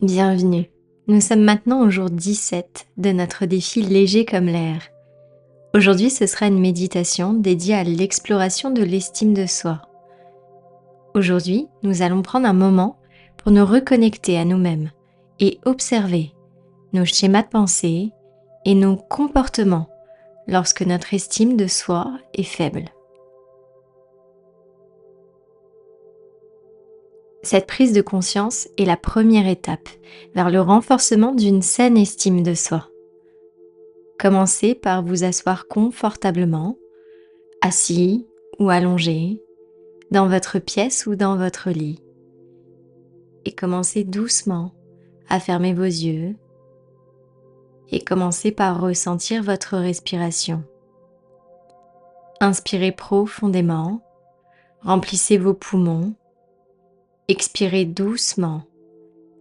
Bienvenue. Nous sommes maintenant au jour 17 de notre défi léger comme l'air. Aujourd'hui, ce sera une méditation dédiée à l'exploration de l'estime de soi. Aujourd'hui, nous allons prendre un moment pour nous reconnecter à nous-mêmes et observer nos schémas de pensée et nos comportements lorsque notre estime de soi est faible. Cette prise de conscience est la première étape vers le renforcement d'une saine estime de soi. Commencez par vous asseoir confortablement, assis ou allongé, dans votre pièce ou dans votre lit. Et commencez doucement à fermer vos yeux et commencez par ressentir votre respiration. Inspirez profondément, remplissez vos poumons, expirez doucement,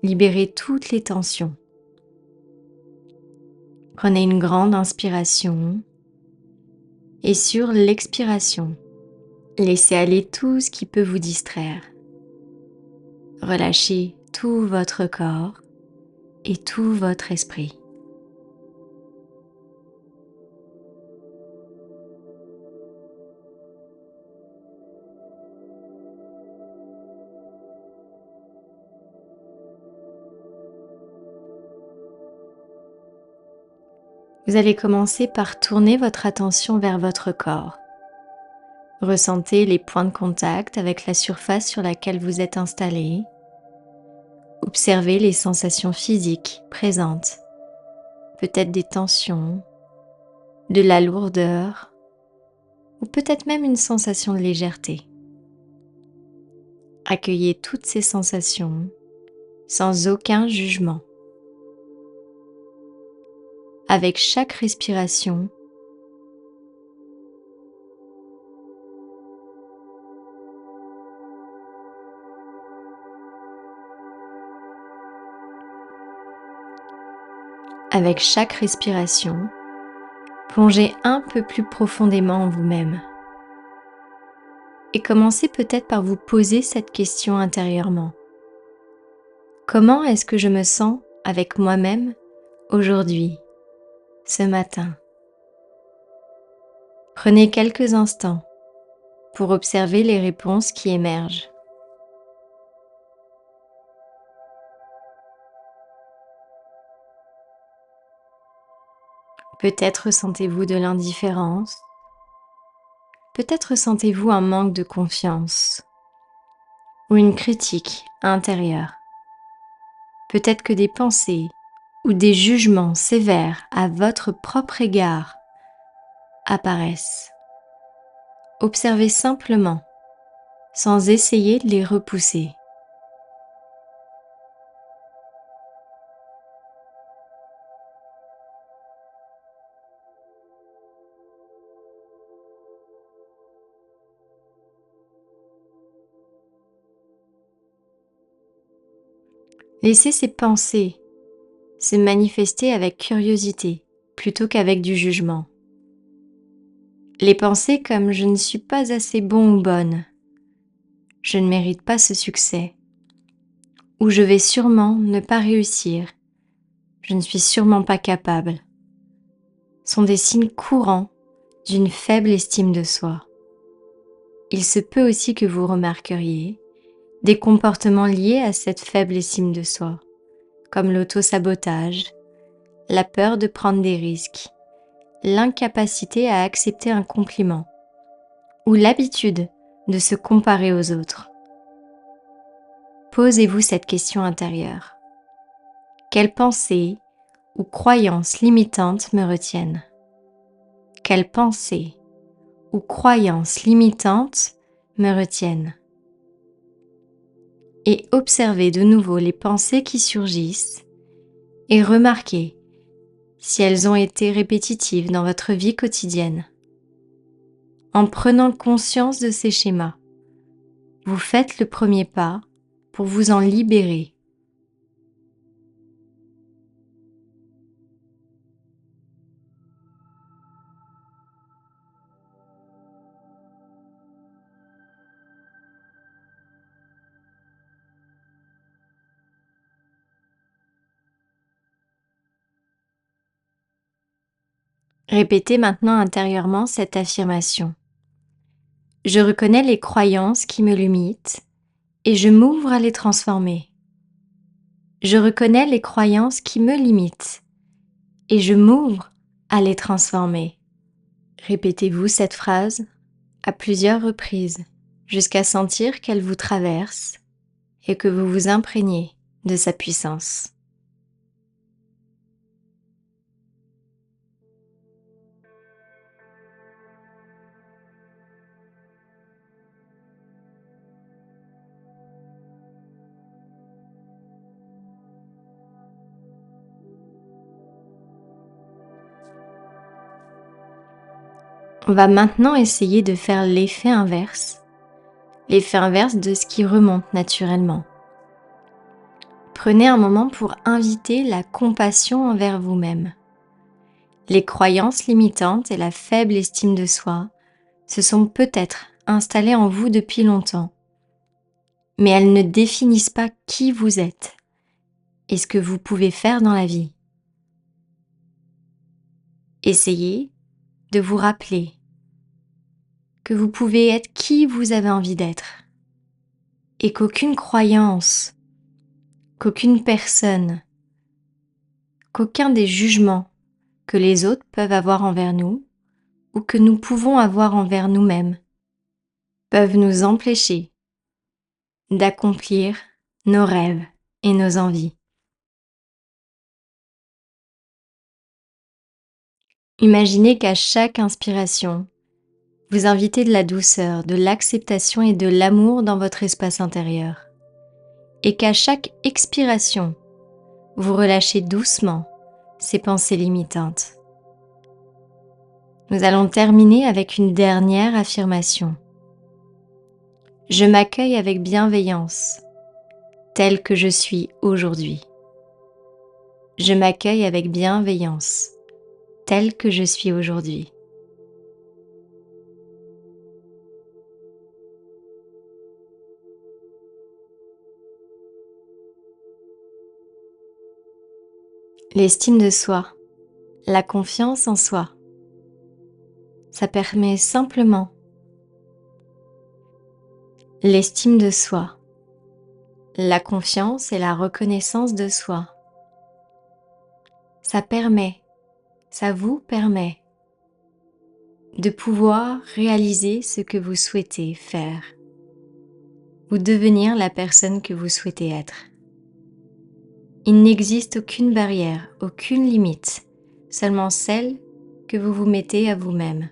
libérez toutes les tensions. Prenez une grande inspiration et sur l'expiration, laissez aller tout ce qui peut vous distraire. Relâchez tout votre corps et tout votre esprit. Vous allez commencer par tourner votre attention vers votre corps. Ressentez les points de contact avec la surface sur laquelle vous êtes installé. Observez les sensations physiques présentes, peut-être des tensions, de la lourdeur ou peut-être même une sensation de légèreté. Accueillez toutes ces sensations sans aucun jugement. Avec chaque respiration, plongez un peu plus profondément en vous-même. Et commencez peut-être par vous poser cette question intérieurement. Comment est-ce que je me sens avec moi-même aujourd'hui, ce matin? Prenez quelques instants pour observer les réponses qui émergent. Peut-être ressentez-vous de l'indifférence, peut-être ressentez-vous un manque de confiance ou une critique intérieure. Peut-être que des pensées ou des jugements sévères à votre propre égard apparaissent. Observez simplement, sans essayer de les repousser. Laissez ces pensées se manifester avec curiosité plutôt qu'avec du jugement. Les pensées comme je ne suis pas assez bon ou bonne, je ne mérite pas ce succès, ou je vais sûrement ne pas réussir, je ne suis sûrement pas capable, sont des signes courants d'une faible estime de soi. Il se peut aussi que vous remarqueriez des comportements liés à cette faible estime de soi, comme l'auto-sabotage, la peur de prendre des risques, l'incapacité à accepter un compliment ou l'habitude de se comparer aux autres. Posez-vous cette question intérieure. Quelles pensées ou croyances limitantes me retiennent? Quelles pensées ou croyances limitantes me retiennent? Et observez de nouveau les pensées qui surgissent et remarquez si elles ont été répétitives dans votre vie quotidienne. En prenant conscience de ces schémas, vous faites le premier pas pour vous en libérer. Répétez maintenant intérieurement cette affirmation. Je reconnais les croyances qui me limitent et je m'ouvre à les transformer. Je reconnais les croyances qui me limitent et je m'ouvre à les transformer. Répétez-vous cette phrase à plusieurs reprises jusqu'à sentir qu'elle vous traverse et que vous vous imprégnez de sa puissance. On va maintenant essayer de faire l'effet inverse de ce qui remonte naturellement. Prenez un moment pour inviter la compassion envers vous-même. Les croyances limitantes et la faible estime de soi se sont peut-être installées en vous depuis longtemps, mais elles ne définissent pas qui vous êtes et ce que vous pouvez faire dans la vie. Essayez de vous rappeler que vous pouvez être qui vous avez envie d'être et qu'aucune croyance, qu'aucune personne, qu'aucun des jugements que les autres peuvent avoir envers nous ou que nous pouvons avoir envers nous-mêmes peuvent nous empêcher d'accomplir nos rêves et nos envies. Imaginez qu'à chaque inspiration, vous invitez de la douceur, de l'acceptation et de l'amour dans votre espace intérieur. Et qu'à chaque expiration, vous relâchez doucement ces pensées limitantes. Nous allons terminer avec une dernière affirmation. Je m'accueille avec bienveillance, tel que je suis aujourd'hui. Je m'accueille avec bienveillance, tel que je suis aujourd'hui. L'estime de soi, la confiance en soi, ça permet simplement l'estime de soi, la confiance et la reconnaissance de soi. Ça vous permet de pouvoir réaliser ce que vous souhaitez faire ou devenir la personne que vous souhaitez être. Il n'existe aucune barrière, aucune limite, seulement celle que vous vous mettez à vous-même.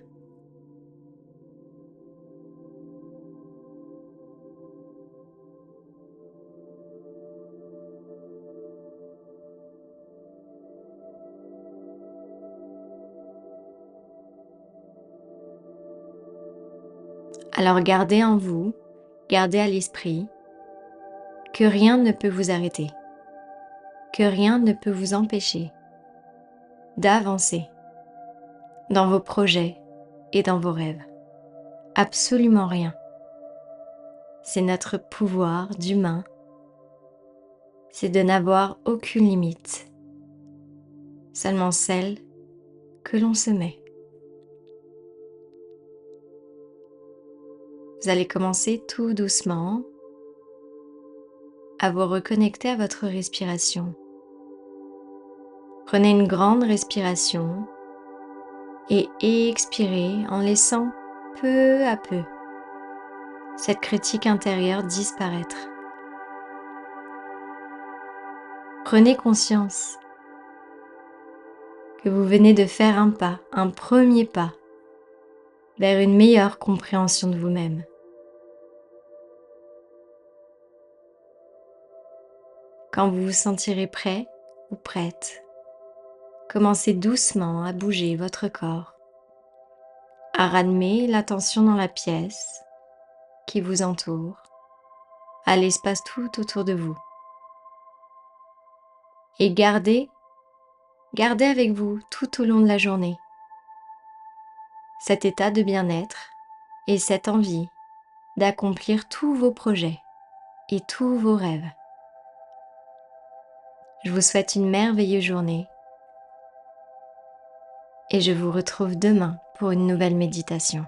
Alors gardez en vous, gardez à l'esprit que rien ne peut vous arrêter, que rien ne peut vous empêcher d'avancer dans vos projets et dans vos rêves. Absolument rien. C'est notre pouvoir d'humain, c'est de n'avoir aucune limite, seulement celle que l'on se met. Vous allez commencer tout doucement à vous reconnecter à votre respiration. Prenez une grande respiration et expirez en laissant peu à peu cette critique intérieure disparaître. Prenez conscience que vous venez de faire un pas, un premier pas vers une meilleure compréhension de vous-même. Quand vous vous sentirez prêt ou prête, commencez doucement à bouger votre corps, à ramener l'attention dans la pièce qui vous entoure, à l'espace tout autour de vous. Et gardez avec vous tout au long de la journée cet état de bien-être et cette envie d'accomplir tous vos projets et tous vos rêves. Je vous souhaite une merveilleuse journée et je vous retrouve demain pour une nouvelle méditation.